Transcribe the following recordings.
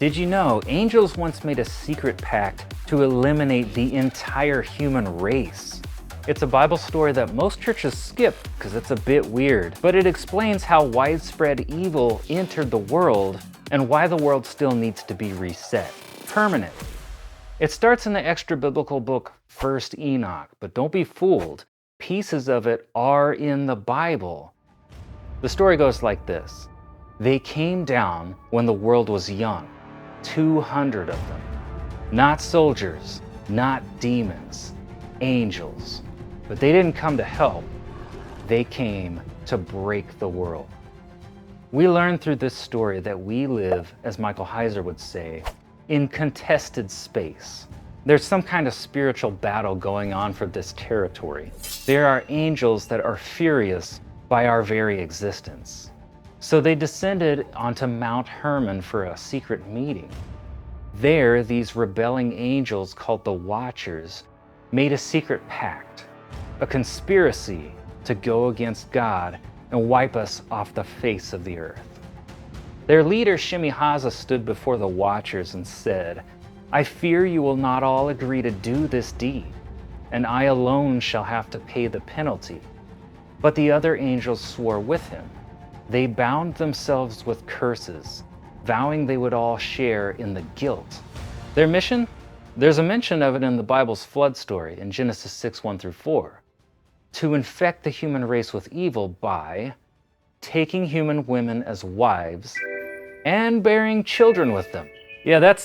Did you know angels once made a secret pact to eliminate the entire human race? It's a Bible story that most churches skip because it's a bit weird, but it explains how widespread evil entered the world and why the world still needs to be reset. Permanent. It starts in the extra-biblical book 1st Enoch, but don't be fooled. Pieces of it are in the Bible. The story goes like this. They came down when the world was young, 200 of them. Not soldiers, not demons, angels. But they didn't come to help. They came to break the world. We learn through this story that we live, as Michael Heiser would say, in contested space. There's some kind of spiritual battle going on for this territory. There are angels that are furious by our very existence. So they descended onto Mount Hermon for a secret meeting. There, these rebelling angels called the Watchers made a secret pact, a conspiracy to go against God and wipe us off the face of the earth. Their leader, Shemihaza, stood before the Watchers and said, "I fear you will not all agree to do this deed, and I alone shall have to pay the penalty." But the other angels swore with him. They bound themselves with curses, vowing they would all share in the guilt. Their mission? There's a mention of it in the Bible's flood story in Genesis 6:1-4. To infect the human race with evil by taking human women as wives and bearing children with them. Yeah, that's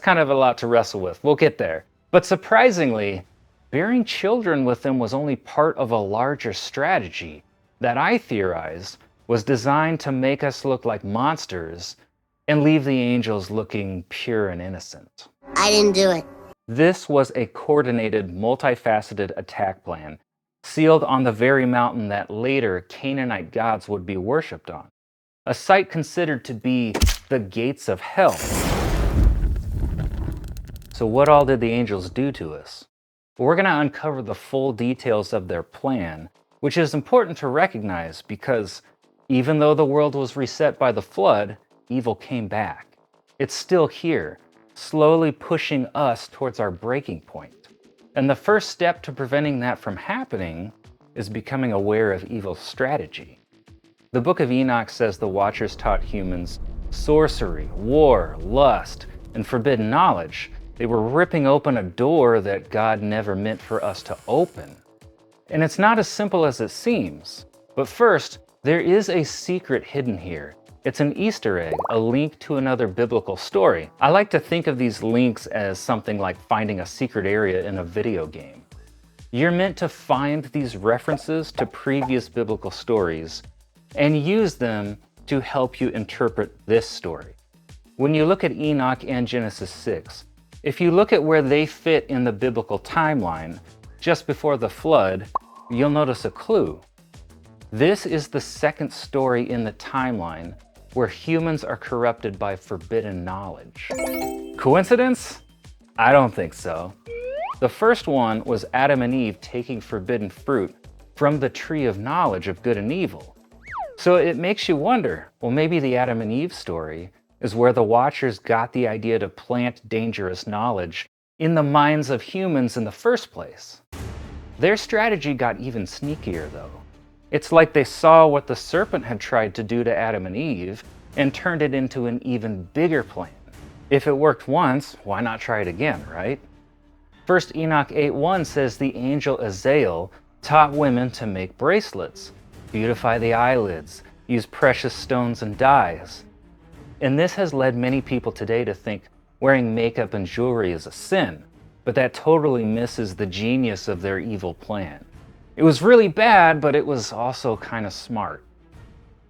kind of a lot to wrestle with. We'll get there. But surprisingly, bearing children with them was only part of a larger strategy that I theorized was designed to make us look like monsters and leave the angels looking pure and innocent. I didn't do it. This was a coordinated, multifaceted attack plan, sealed on the very mountain that later Canaanite gods would be worshipped on, a site considered to be the gates of hell. So what all did the angels do to us? Well, we're going to uncover the full details of their plan, which is important to recognize because even though the world was reset by the flood, evil came back. It's still here, slowly pushing us towards our breaking point. And the first step to preventing that from happening is becoming aware of evil's strategy. The book of Enoch says the Watchers taught humans sorcery, war, lust, and forbidden knowledge. They were ripping open a door that God never meant for us to open. And it's not as simple as it seems. But first, there is a secret hidden here. It's an Easter egg, a link to another biblical story. I like to think of these links as something like finding a secret area in a video game. You're meant to find these references to previous biblical stories and use them to help you interpret this story. When you look at Enoch and Genesis 6, if you look at where they fit in the biblical timeline, just before the flood, you'll notice a clue. This is the second story in the timeline where humans are corrupted by forbidden knowledge. Coincidence? I don't think so. The first one was Adam and Eve taking forbidden fruit from the tree of knowledge of good and evil. So it makes you wonder, well, maybe the Adam and Eve story is where the Watchers got the idea to plant dangerous knowledge in the minds of humans in the first place. Their strategy got even sneakier though. It's like they saw what the serpent had tried to do to Adam and Eve and turned it into an even bigger plan. If it worked once, why not try it again, right? 1 Enoch 8:1 says the angel Azazel taught women to make bracelets, beautify the eyelids, use precious stones and dyes. And this has led many people today to think wearing makeup and jewelry is a sin, but that totally misses the genius of their evil plan. It was really bad, but it was also kind of smart.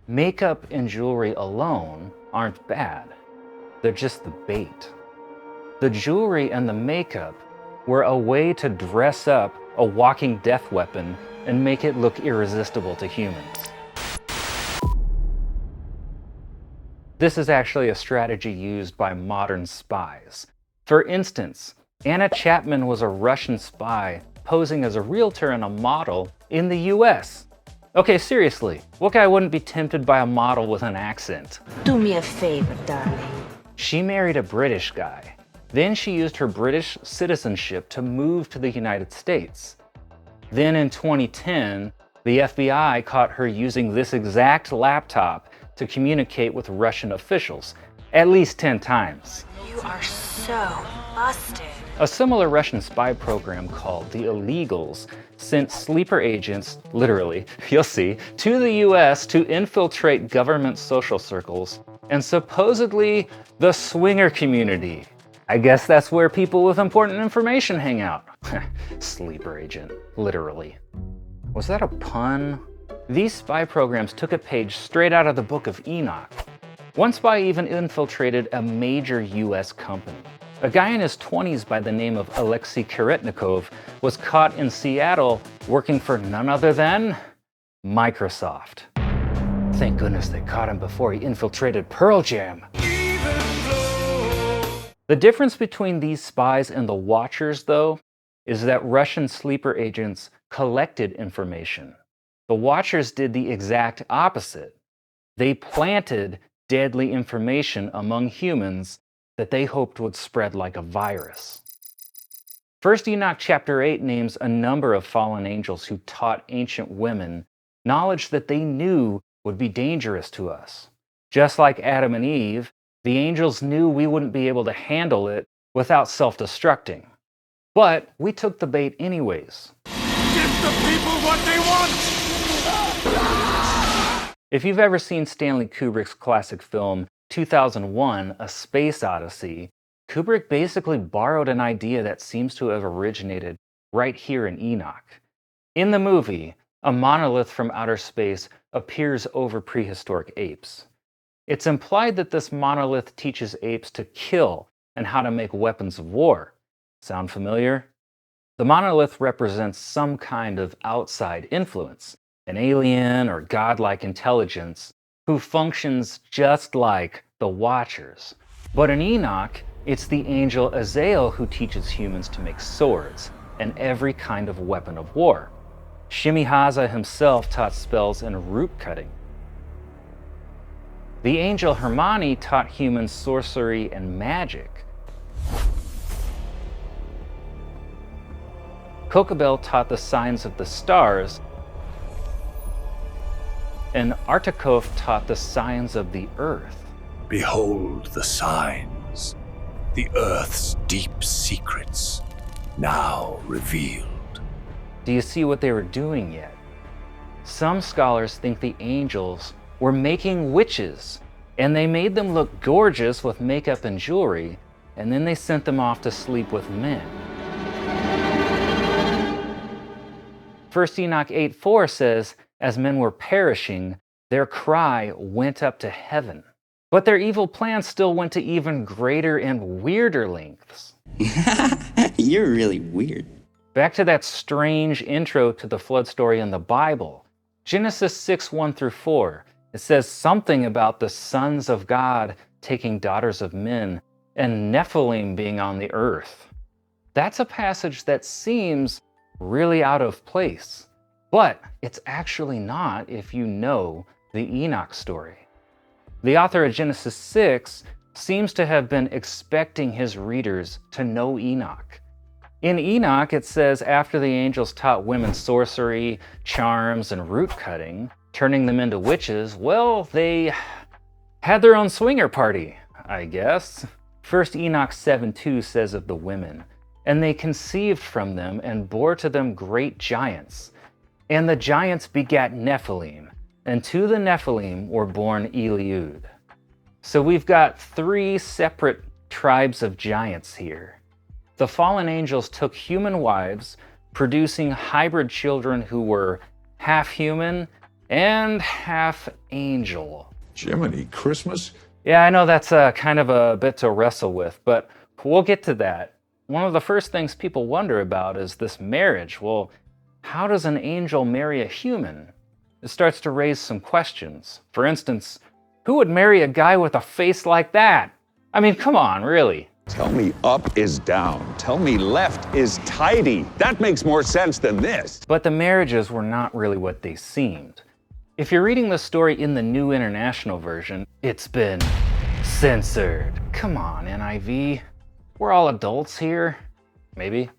Makeup and jewelry alone aren't bad. They're just the bait. The jewelry and the makeup were a way to dress up a walking death weapon and make it look irresistible to humans. This is actually a strategy used by modern spies. For instance, Anna Chapman was a Russian spy posing as a realtor and a model in the US. Okay, seriously, what guy wouldn't be tempted by a model with an accent? Do me a favor, darling. She married a British guy. Then she used her British citizenship to move to the United States. Then in 2010, the FBI caught her using this exact laptop to communicate with Russian officials, at least 10 times. You are so busted. A similar Russian spy program called the Illegals sent sleeper agents, literally, you'll see, to the US to infiltrate government social circles and supposedly the swinger community. I guess that's where people with important information hang out. Sleeper agent, literally. Was that a pun? These spy programs took a page straight out of the book of Enoch. One spy even infiltrated a major US company. A guy in his 20s by the name of Alexei Karetnikov was caught in Seattle working for none other than Microsoft. Thank goodness they caught him before he infiltrated Pearl Jam. The difference between these spies and the Watchers, though, is that Russian sleeper agents collected information. The Watchers did the exact opposite. They planted deadly information among humans that they hoped would spread like a virus. 1 Enoch chapter 8 names a number of fallen angels who taught ancient women knowledge that they knew would be dangerous to us. Just like Adam and Eve, the angels knew we wouldn't be able to handle it without self-destructing. But we took the bait anyways. Give the people what they want! If you've ever seen Stanley Kubrick's classic film 2001: A Space Odyssey, Kubrick basically borrowed an idea that seems to have originated right here in Enoch. In the movie, a monolith from outer space appears over prehistoric apes. It's implied that this monolith teaches apes to kill and how to make weapons of war. Sound familiar? The monolith represents some kind of outside influence, an alien or godlike intelligence who functions just like the Watchers. But in Enoch, it's the angel Azazel who teaches humans to make swords and every kind of weapon of war. Shimihaza himself taught spells and root cutting. The angel Hermione taught humans sorcery and magic. Kokabel taught the signs of the stars, and Artakov taught the signs of the earth. Behold the signs, the earth's deep secrets, now revealed. Do you see what they were doing yet? Some scholars think the angels were making witches, and they made them look gorgeous with makeup and jewelry, and then they sent them off to sleep with men. 1 Enoch 8:4 says, as men were perishing, their cry went up to heaven. But their evil plans still went to even greater and weirder lengths. You're really weird. Back to that strange intro to the flood story in the Bible. Genesis 6:1-4. It says something about the sons of God taking daughters of men and Nephilim being on the earth. That's a passage that seems really out of place, but it's actually not if you know the Enoch story. The author of Genesis 6 seems to have been expecting his readers to know Enoch. In Enoch, it says after the angels taught women sorcery, charms, and root cutting, turning them into witches, well, they had their own swinger party, I guess. 1 Enoch 7:2 says of the women, and they conceived from them and bore to them great giants. And the giants begat Nephilim, and to the Nephilim were born Eliud. So we've got 3 separate tribes of giants here. The fallen angels took human wives, producing hybrid children who were half human and half angel. Jiminy Christmas? Yeah, I know that's kind of a bit to wrestle with, but we'll get to that. One of the first things people wonder about is this marriage. Well, how does an angel marry a human? It starts to raise some questions. For instance, who would marry a guy with a face like that? I mean, come on, really. Tell me up is down. Tell me left is tidy. That makes more sense than this. But the marriages were not really what they seemed. If you're reading the story in the New International Version, it's been Censored. Come on, NIV. We're all adults here. Maybe.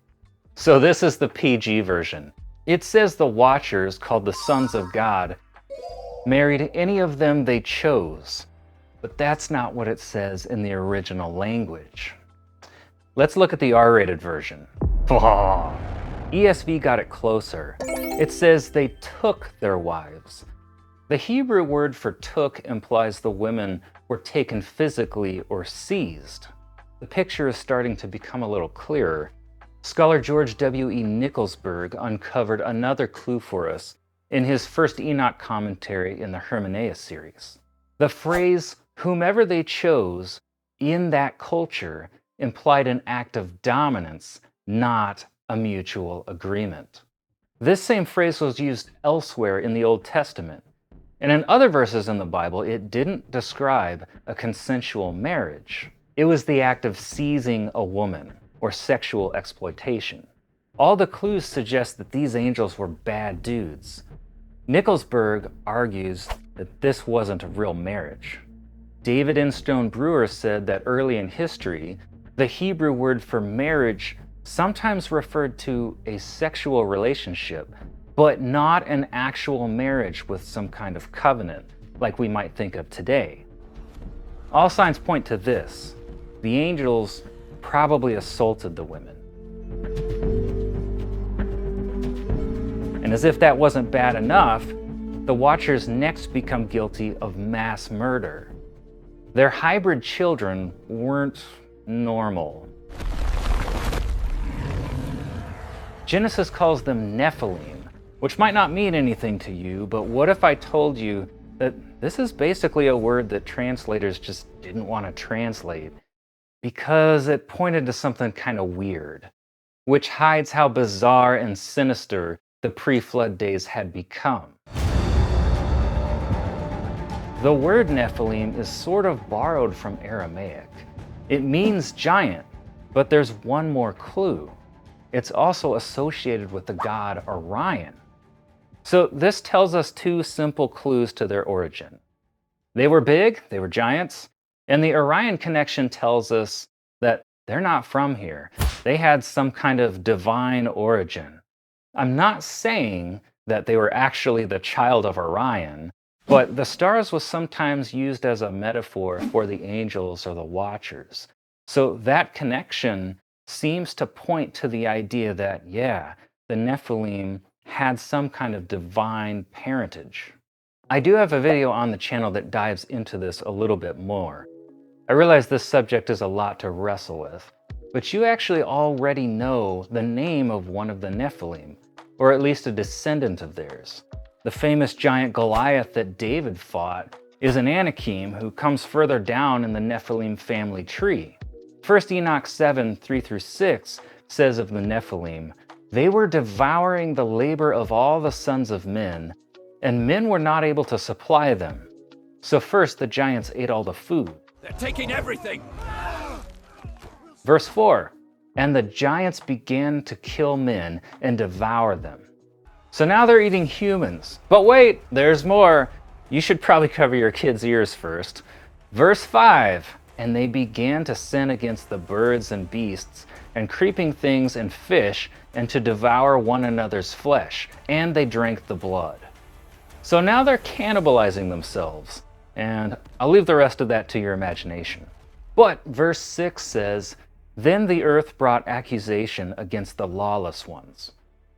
So this is the PG version. It says the Watchers, called the Sons of God, married any of them they chose. But that's not what it says in the original language. Let's look at the R-rated version. ESV got it closer. It says they took their wives. The Hebrew word for took implies the women were taken physically or seized. The picture is starting to become a little clearer. Scholar George W.E. Nicholsburg uncovered another clue for us in his first Enoch commentary in the Hermeneus series. The phrase, whomever they chose, in that culture implied an act of dominance, not a mutual agreement. This same phrase was used elsewhere in the Old Testament, and in other verses in the Bible, it didn't describe a consensual marriage. It was the act of seizing a woman, or sexual exploitation. All the clues suggest that these angels were bad dudes. Nicholsburg argues that this wasn't a real marriage. David N. Stone Brewer said that early in history, the Hebrew word for marriage sometimes referred to a sexual relationship, but not an actual marriage with some kind of covenant, like we might think of today. All signs point to this: the angels probably assaulted the women. And as if that wasn't bad enough, the Watchers next become guilty of mass murder. Their hybrid children weren't normal. Genesis calls them Nephilim, which might not mean anything to you, but what if I told you that this is basically a word that translators just didn't want to translate because it pointed to something kind of weird, which hides how bizarre and sinister the pre-flood days had become. The word Nephilim is sort of borrowed from Aramaic. It means giant, but there's one more clue. It's also associated with the god Orion. So this tells us two simple clues to their origin. They were big, they were giants, and the Orion connection tells us that they're not from here. They had some kind of divine origin. I'm not saying that they were actually the child of Orion, but the stars was sometimes used as a metaphor for the angels or the Watchers. So that connection seems to point to the idea that, yeah, the Nephilim had some kind of divine parentage. I do have a video on the channel that dives into this a little bit more. I realize this subject is a lot to wrestle with, but you actually already know the name of one of the Nephilim, or at least a descendant of theirs. The famous giant Goliath that David fought is an Anakim who comes further down in the Nephilim family tree. 1 Enoch 7, 3-6 says of the Nephilim, "They were devouring the labor of all the sons of men, and men were not able to supply them. So first the giants ate all the food." They're taking everything! Verse 4, "And the giants began to kill men and devour them." So now they're eating humans. But wait, there's more. You should probably cover your kids' ears first. Verse 5, "And they began to sin against the birds and beasts, and creeping things and fish, and to devour one another's flesh, and they drank the blood." So now they're cannibalizing themselves, and I'll leave the rest of that to your imagination. But verse 6 says, "Then the earth brought accusation against the lawless ones."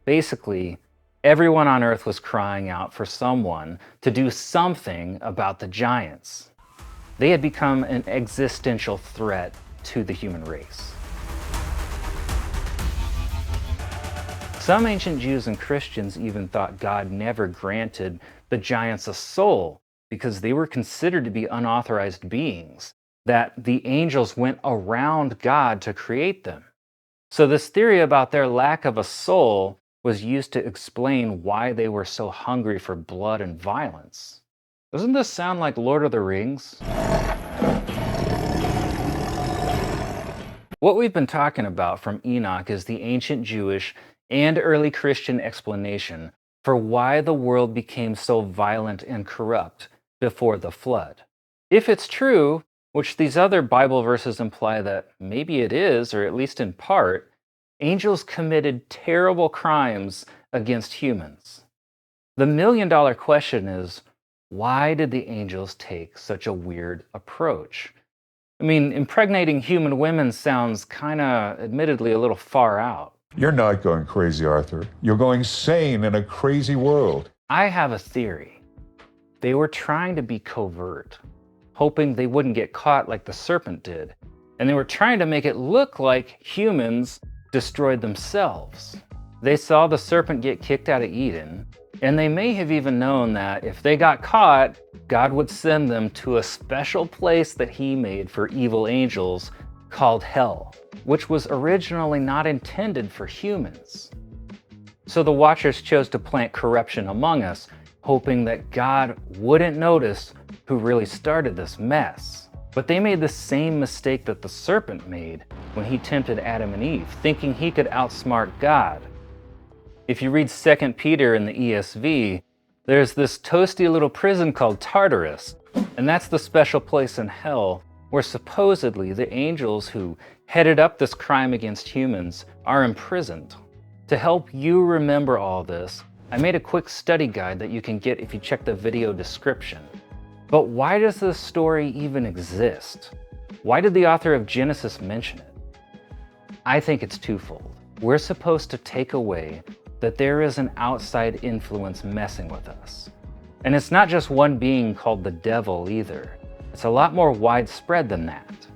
Basically, everyone on earth was crying out for someone to do something about the giants. They had become an existential threat to the human race. Some ancient Jews and Christians even thought God never granted the giants a soul because they were considered to be unauthorized beings, that the angels went around God to create them. So this theory about their lack of a soul was used to explain why they were so hungry for blood and violence. Doesn't this sound like Lord of the Rings? What we've been talking about from Enoch is the ancient Jewish and early Christian explanation for why the world became so violent and corrupt before the flood. If it's true, which these other Bible verses imply that maybe it is, or at least in part, angels committed terrible crimes against humans. The million-dollar question is, why did the angels take such a weird approach? I mean, impregnating human women sounds kinda, admittedly, a little far out. You're not going crazy, Arthur. You're going sane in a crazy world. I have a theory. They were trying to be covert, hoping they wouldn't get caught like the serpent did, and they were trying to make it look like humans destroyed themselves. They saw the serpent get kicked out of Eden, and they may have even known that if they got caught, God would send them to a special place that he made for evil angels called hell, which was originally not intended for humans. So the Watchers chose to plant corruption among us, hoping that God wouldn't notice who really started this mess. But they made the same mistake that the serpent made when he tempted Adam and Eve, thinking he could outsmart God. If you read 2 Peter in the ESV, there's this toasty little prison called Tartarus, and that's the special place in hell where supposedly the angels who headed up this crime against humans are imprisoned. To help you remember all this, I made a quick study guide that you can get if you check the video description. But why does this story even exist? Why did the author of Genesis mention it? I think it's twofold. We're supposed to take away that there is an outside influence messing with us. And it's not just one being called the devil either. It's a lot more widespread than that.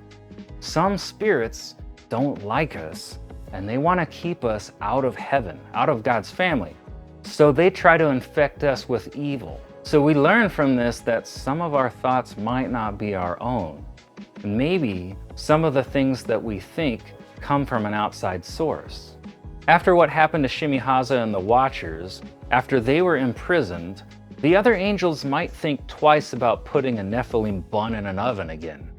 Some spirits don't like us, and they want to keep us out of heaven, out of God's family. So they try to infect us with evil. So we learn from this that some of our thoughts might not be our own. Maybe some of the things that we think come from an outside source. After what happened to Shimihaza and the Watchers, after they were imprisoned, the other angels might think twice about putting a Nephilim bun in an oven again.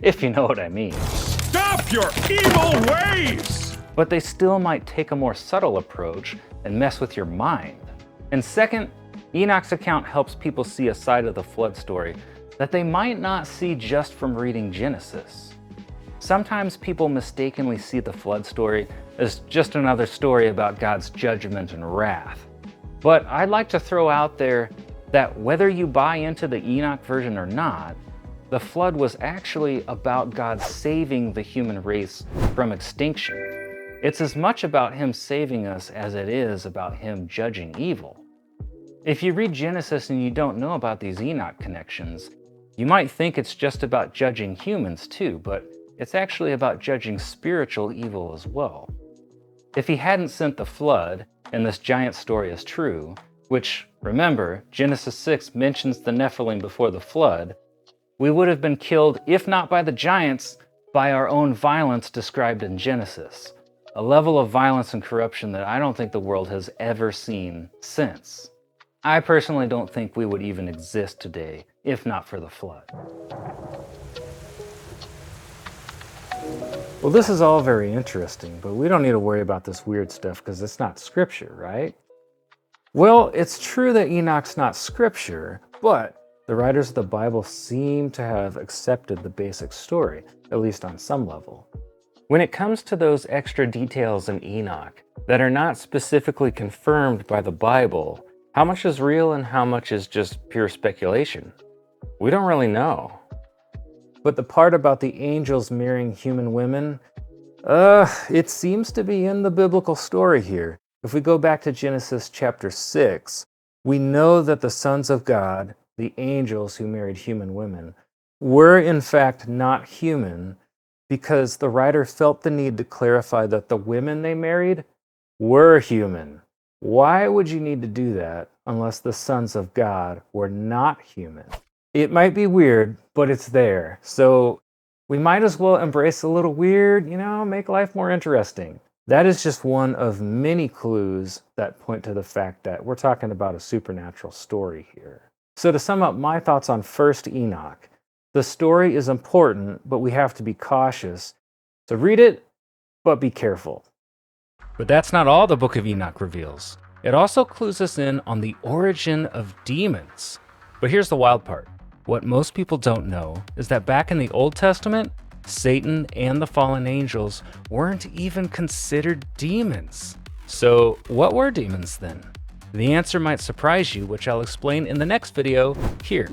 If you know what I mean. Stop your evil ways! But they still might take a more subtle approach and mess with your mind. And second, Enoch's account helps people see a side of the flood story that they might not see just from reading Genesis. Sometimes people mistakenly see the flood story as just another story about God's judgment and wrath. But I'd like to throw out there that whether you buy into the Enoch version or not, the flood was actually about God saving the human race from extinction. It's as much about him saving us as it is about him judging evil. If you read Genesis and you don't know about these Enoch connections, you might think it's just about judging humans too, but it's actually about judging spiritual evil as well. If he hadn't sent the flood, and this giant story is true, which, remember, Genesis 6 mentions the Nephilim before the flood, we would have been killed, if not by the giants, by our own violence described in Genesis. A level of violence and corruption that I don't think the world has ever seen since. I personally don't think we would even exist today, if not for the flood. Well, this is all very interesting, but we don't need to worry about this weird stuff because it's not scripture, right? Well, it's true that Enoch's not scripture, but the writers of the Bible seem to have accepted the basic story, at least on some level. When it comes to those extra details in Enoch that are not specifically confirmed by the Bible, how much is real and how much is just pure speculation? We don't really know. But the part about the angels marrying human women, it seems to be in the biblical story here. If we go back to Genesis chapter 6, we know that the sons of God, the angels who married human women, were in fact not human because the writer felt the need to clarify that the women they married were human. Why would you need to do that unless the sons of God were not human? It might be weird, but it's there. So we might as well embrace a little weird, make life more interesting. That is just one of many clues that point to the fact that we're talking about a supernatural story here. So to sum up my thoughts on First Enoch, the story is important, but we have to be cautious. So read it, but be careful. But that's not all the Book of Enoch reveals. It also clues us in on the origin of demons. But here's the wild part. What most people don't know is that back in the Old Testament, Satan and the fallen angels weren't even considered demons. So what were demons then? The answer might surprise you, which I'll explain in the next video here.